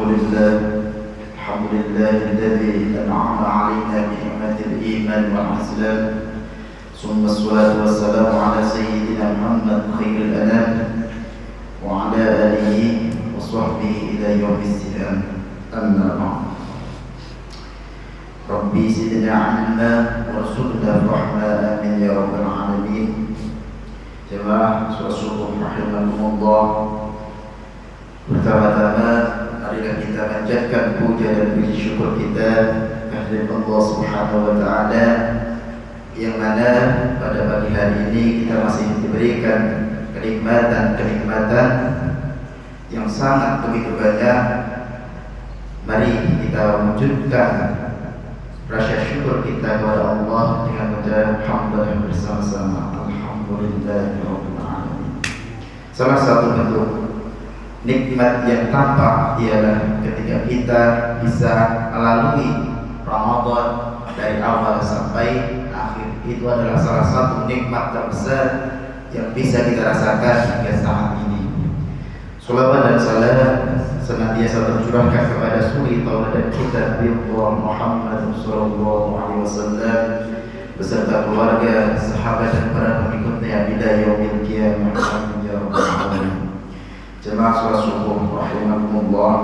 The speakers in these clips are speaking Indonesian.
الحمد لله الذي أنعم علينا بنعمة الإيمان والإسلام، ثم الصلاة والسلام على سيدنا محمد خير الأنام وعلى آله وصحبه إلى يوم السلام. أما بعد، ربي زدنا علما وارزقنا فهما، آمين يا رب العالمين. Jemaah sholat subuh rahimakumullah, pertama-tama marilah kita panjatkan puja dan puji syukur kita kehadirat Allah Subhanahu wa taala, yang mana pada pagi hari ini kita masih diberikan kenikmatan yang sangat begitu banyak. Mari kita wujudkan rasa syukur kita kepada Allah dengan mengucapkan hamdalah bersama-sama. Alhamdulillahirabbil alamin. Salah satu bentuk nikmat yang tampak ialah ketika kita bisa melalui Ramadan dari awal sampai akhir. Itu adalah salah satu nikmat terbesar yang bisa kita rasakan hingga saat ini. Shalawat dan salam senantiasa tercurahkan kepada suri tauladan kita Nabi Muhammad sallallahu alaihi wasallam beserta keluarga, sahabat dan para pengikutnya bila yaumil qiyamah. Amin ya rabbal alamin. Jemaah sholat subuh rahimakumullah,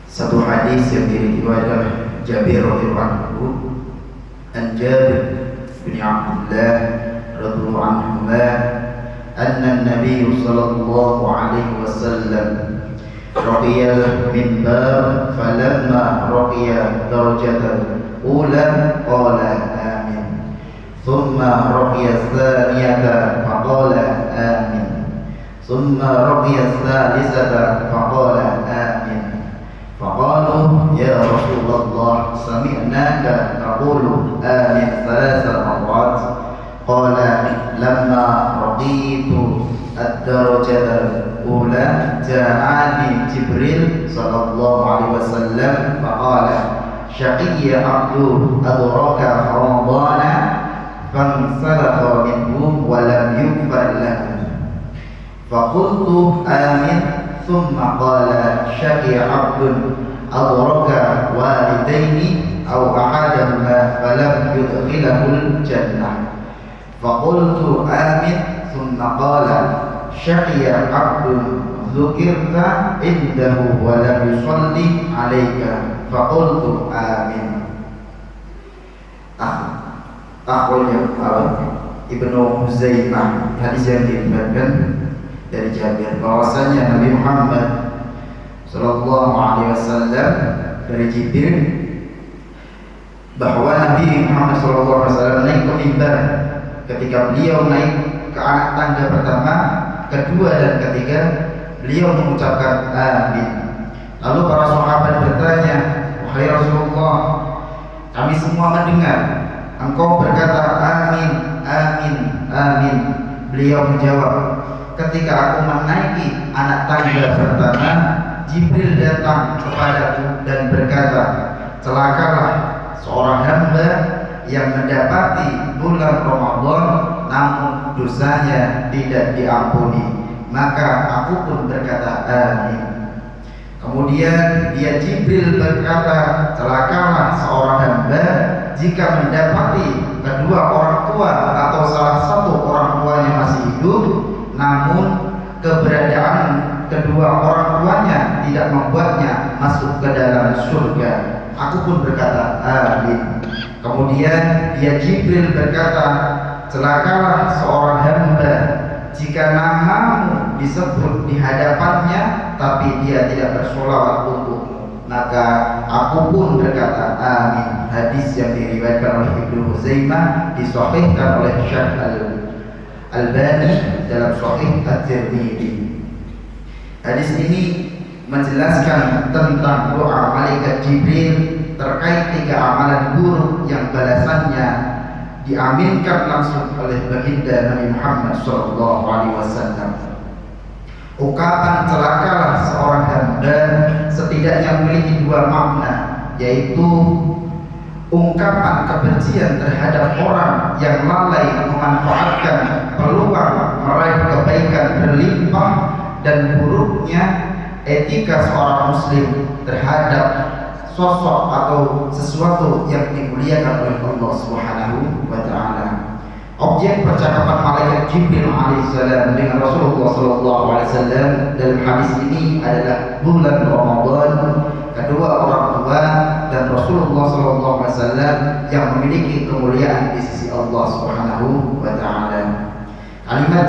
satu hadis yang diriwayatkan Jabir radhiyallahu anhu, an Jabir bin Abdullah radhiyallahu anhu, anna an-nabiy sallallahu alaihi wasallam raqiya al-minbar falamma raqiya darajatan ula qala amin, thumma raqiya thaniyata faqala amin, thumma raqiya thalithata faqala amin. Faqalu ya Rasulullah sami'naka taqulu amin thalatha marrat. Qala lamma raqitu ad-darajata ula ja'ani Jibril sallallahu alaihi wasallam faqala syaqiyya abdu adraka ramadana fansalakha minhu wa lam yughfar lahu. Faqultu amin, thumma qala syaqiyya abdun adraka walidaini aw ahadahuma falam yudkhilahul jannah. Faqultu amin, thumma qala syaqiyya abdun dzukirta indahu wa lam yusalli alaika. Faqultu amin. Akhirnya Ibnu Huzaimah, hadis yang diriwayatkan dari Jabir bahwasanya Nabi Muhammad sallallahu alaihi wasallam dari Jibril bahwa Nabi Muhammad sallallahu alaihi wasallam naik ke mimbar ketika beliau naik ke anak tangga pertama, kedua dan ketiga beliau mengucapkan amin. Lalu para sahabat bertanya, wahai Rasulullah, kami semua mendengar engkau berkata amin, amin, amin. Beliau menjawab, ketika aku menaiki anak tangga pertama, Jibril datang kepadaku dan berkata, celakalah seorang hamba yang mendapati bulan Ramadan namun dosanya tidak diampuni. Maka aku pun berkata amin. Kemudian dia Jibril berkata, celakalah seorang hamba jika mendapati kedua orang tua atau salah satu orang tuanya masih hidup, namun keberadaan kedua orang tuanya tidak membuatnya masuk ke dalam surga. Aku pun berkata amin. Kemudian dia Jibril berkata, celakalah seorang hamba jika namamu disebut di hadapannya tapi dia tidak bersolawat untukmu. Maka aku pun berkata amin. Hadis yang diriwayatkan oleh Ibnu Huzaimah, disahihkan oleh Syekh Al-Albani dalam Sahih At-Tirmidzi. Hadis ini menjelaskan tentang doa malaikat Jibril terkait 3 amalan buruk yang balasannya diaminkan langsung oleh baginda Nabi Muhammad SAW. Ungkapan celakalah seorang hamba setidaknya memiliki 2 makna, yaitu ungkapan kebencian terhadap orang yang lalai memanfaatkan peluang meraih kebaikan berlimpah, dan buruknya etika seorang muslim terhadap sosok atau sesuatu yang dimuliakan oleh Allah Subhanahu wa taala. Objek percakapan malaikat Jibril alaihissalam dengan Rasulullah sallallahu alaihi wasallam dalam hadis ini adalah bulan Ramadan, kedua orang tua dan Rasulullah sallallahu alaihi wasallam yang memiliki kemuliaan di sisi Allah Subhanahu wa taala. Kalimat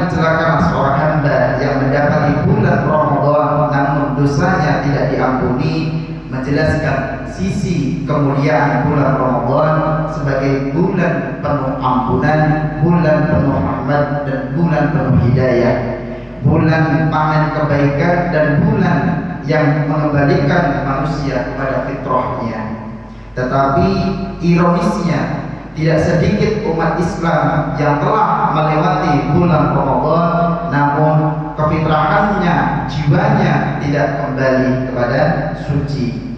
celaka seorang hamba yang mendapati bulan Ramadan namun dosanya tidak diampuni, menjelaskan sisi kemuliaan bulan Ramadan sebagai bulan penuh ampunan, bulan penuh rahmat dan bulan penuh hidayah, bulan panen kebaikan dan bulan yang mengembalikan manusia kepada fitrahnya. Tetapi ironisnya, tidak sedikit umat Islam yang telah melewati bulan Ramadan namun kefitrahannya, jiwanya tidak kembali kepada suci.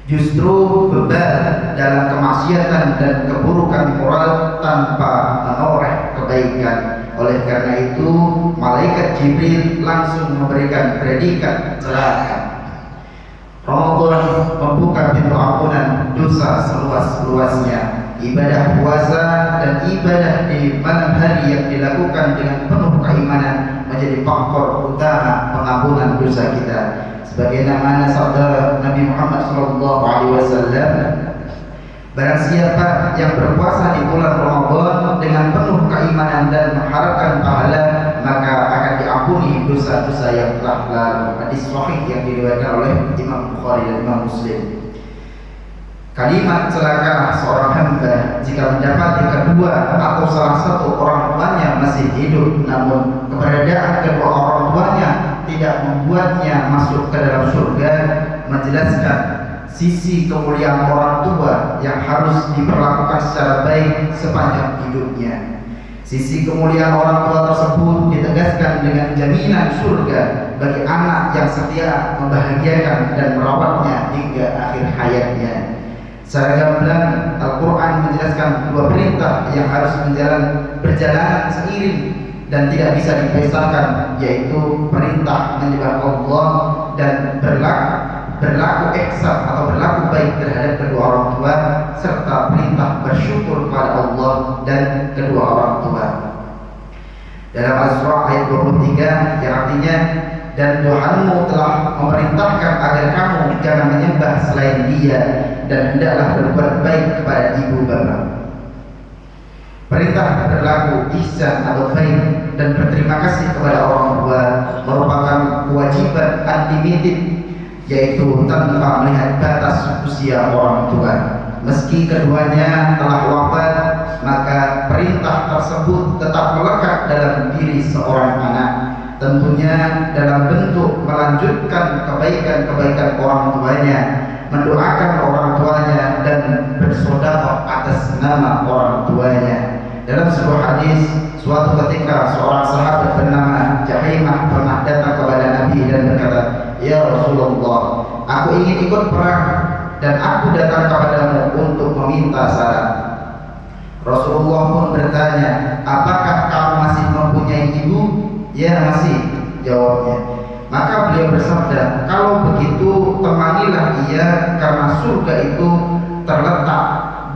Justru bebal dalam kemaksiatan dan keburukan moral tanpa menoreh kebaikan. Oleh karena itu, malaikat Jibril langsung memberikan predikat celaka. Ramadan membuka pintu ampunan dosa seluas-luasnya. Ibadah puasa dan ibadah di malam hari yang dilakukan dengan penuh keimanan menjadi faktor utama pengampunan dosa kita. Sebagaimana sabda Nabi Muhammad SAW, barang siapa yang berpuasa di bulan Ramadan dengan penuh keimanan dan mengharapkan pahala, maka akan diampuni dosa-dosa yang telah lalu. Hadis sahih yang diriwayatkan oleh Imam Bukhari dan Imam Muslim. Kalimat celakalah seorang hamba jika mendapati kedua atau salah satu orang tuanya masih hidup, namun keberadaan kedua orang tuanya tidak membuatnya masuk ke dalam surga, menjelaskan sisi kemuliaan orang tua yang harus diperlakukan secara baik sepanjang hidupnya. Sisi kemuliaan orang tua tersebut ditegaskan dengan jaminan surga bagi anak yang setia membahagiakan dan merawatnya hingga akhir hayatnya. Secara gamblang, Al-Quran menjelaskan dua perintah yang harus berjalan seiring dan tidak bisa dipisahkan, yaitu perintah menyembah Allah dan berlaku ihsan atau berlaku baik terhadap kedua orang tua, serta perintah bersyukur kepada Allah dan kedua orang tua. Dalam Al-Surah ayat 23 yang artinya, dan Tuhanmu telah memerintahkan agar kamu jangan menyembah selain Dia dan hendaklah berbuat baik kepada ibu bapa. Perintah berlaku ihsan atau baik dan berterima kasih kepada orang tua merupakan kewajiban unlimited, yaitu tanpa melihat batas usia orang tua. Meski keduanya telah wafat, maka perintah tersebut tetap melekat dalam diri seorang anak. Tentunya dalam bentuk melanjutkan kebaikan-kebaikan orang tuanya, mendoakan orang tuanya dan bersedekah atas nama orang tuanya. Dalam sebuah hadis, suatu ketika seorang sahabat bernama Jahimah pernah datang kepada Nabi dan berkata, "Ya Rasulullah, aku ingin ikut perang dan aku datang kepadamu untuk meminta saran." Rasulullah pun bertanya, "Apakah kamu masih mempunyai ibu?" "Ya, masih," jawabnya. Maka beliau bersabda, "Kalau begitu temanilah ia, karena surga itu terletak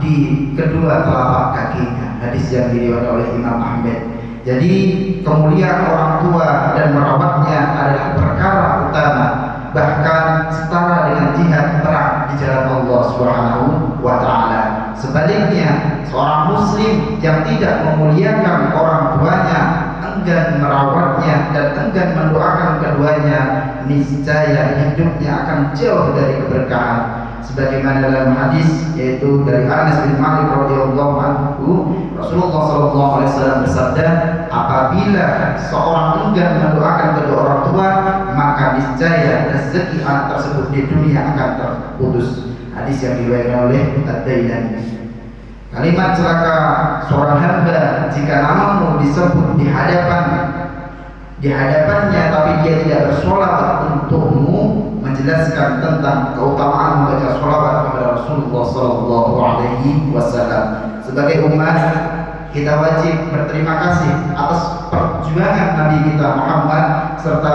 di kedua telapak kakinya." Hadis yang diriwayatkan oleh Imam Ahmad. Jadi kemuliaan orang tua dan merawatnya adalah perkara utama, bahkan setara dengan jihad perang di jalan Allah Subhanahu wa taala. Sebaliknya, seorang muslim yang tidak memuliakan orang tuanya, enggan merawatnya dan enggan mendoakan keduanya, niscaya hidupnya akan jauh dari keberkahan. Sebagaimana dalam hadis, yaitu dari Anas bin Malik radhiyallahu anhu, Rasulullah sallallahu alaihi wasallam bersabda, "Apabila seorang enggan mendoakan kedua orang tua, maka niscaya rezeki anak tersebut di dunia akan terputus." Hadis yang diriwayatkan oleh Ad-Dailami. Kalimat celaka seorang hamba jika namamu disebut di hadapannya tapi dia tidak bersolawat untukmu, menjelaskan tentang keutamaan membaca solawat kepada Rasulullah Sallallahu Alaihi Wasallam. Sebagai umat, kita wajib berterima kasih atas perjuangan Nabi kita Muhammad serta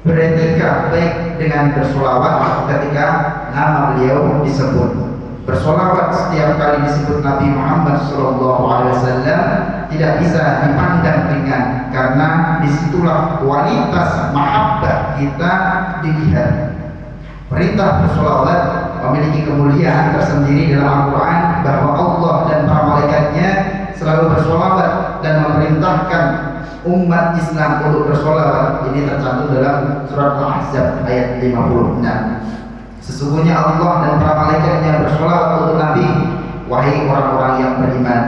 beretika baik dengan bersolawat ketika nama beliau disebut. Bersolawat setiap kali disebut Nabi Muhammad SAW tidak bisa dipandang ringan, karena disitulah kualitas mahabbah kita dilihat. Perintah bersolawat memiliki kemuliaan tersendiri dalam Al-Quran, bahwa Allah dan para malaikatnya selalu bersolawat dan memerintahkan umat Islam untuk bersolawat. Ini tercantum dalam surat Al-Ahzab ayat 56. Sesungguhnya Allah dan para malaikatnya bersolawat untuk Nabi. Wahai orang-orang yang beriman,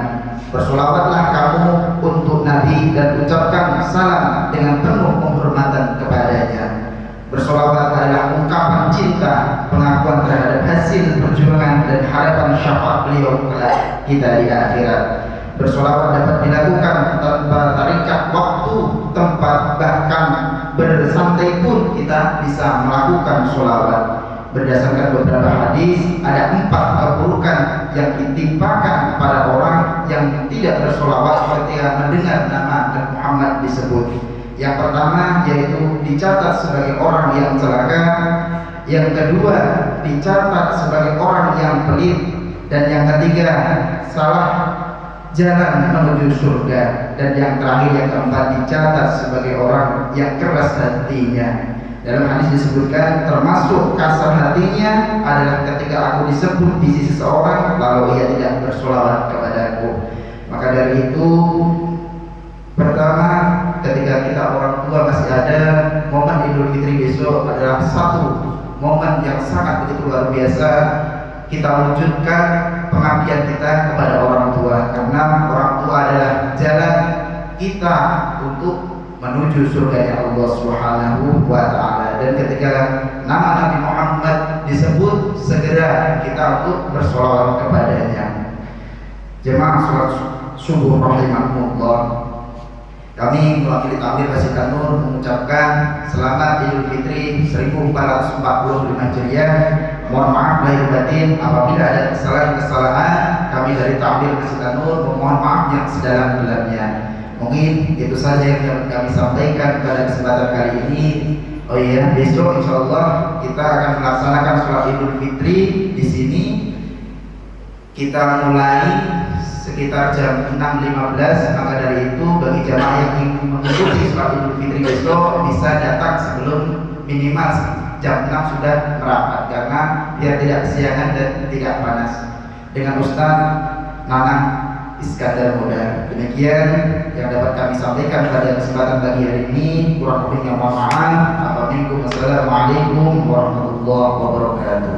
bersolawatlah kamu untuk Nabi dan ucapkan salam dengan penuh penghormatan kepadanya. Bersolawat adalah ungkapan cinta, pengakuan terhadap hasil perjuangan dan harapan syafaat beliau kelak kita di akhirat. Bersolawat dapat dilakukan tanpa tarikat waktu, tempat, bahkan bersantai pun kita bisa melakukan solawat. Berdasarkan beberapa hadis, ada 4 keburukan yang ditimpakan kepada orang yang tidak bersolawat ketika mendengar nama Nabi Muhammad disebut. Yang pertama yaitu dicatat sebagai orang yang celaka, yang kedua dicatat sebagai orang yang pelit, dan yang ketiga salah jalan menuju surga, dan yang terakhir yang keempat dicatat sebagai orang yang keras hatinya. Dalam hadis disebutkan termasuk kasar hatinya adalah ketika aku disebut di sisi seseorang lalu ia tidak bersolawat kepadaku. Maka dari itu, pertama, ketika kita orang tua masih ada, momen Idul Fitri besok adalah satu momen yang sangat begitu luar biasa. Kita wujudkan pengabdian kita kepada orang tua, karena orang tua adalah jalan kita untuk menuju surga Allah Subhanahu wa Ta'ala. Dan ketika nama Nabi Muhammad disebut, segera kita untuk bersolawat kepadanya. Jemaah salat subuh rahimakumullah, kami mewakili takmir Masjid An-Nur mengucapkan selamat Idul Fitri 1445 Hijriah. Mohon maaf lahir batin apabila ada kesalahan-kesalahan. Kami dari takmir Masjid An-Nur memohon maaf yang sedalam-dalamnya. Mungkin itu saja yang dapat kami sampaikan pada kesempatan kali ini. Oh iya, besok insyaallah kita akan melaksanakan sholat Idul Fitri di sini. Kita mulai sekitar jam 6.15. Maka dari itu bagi jamaah yang ingin mengikuti sholat Idul Fitri besok bisa datang sebelum minimal jam 6 sudah merapat, karena biar tidak kesiangan dan tidak panas. Dengan Ustaz Nanang Iskandar Muda. Demikian yang dapat kami sampaikan pada kesempatan pagi hari ini. Kurang lebihnya mohon maaf. Assalamualaikum warahmatullahi wabarakatuh.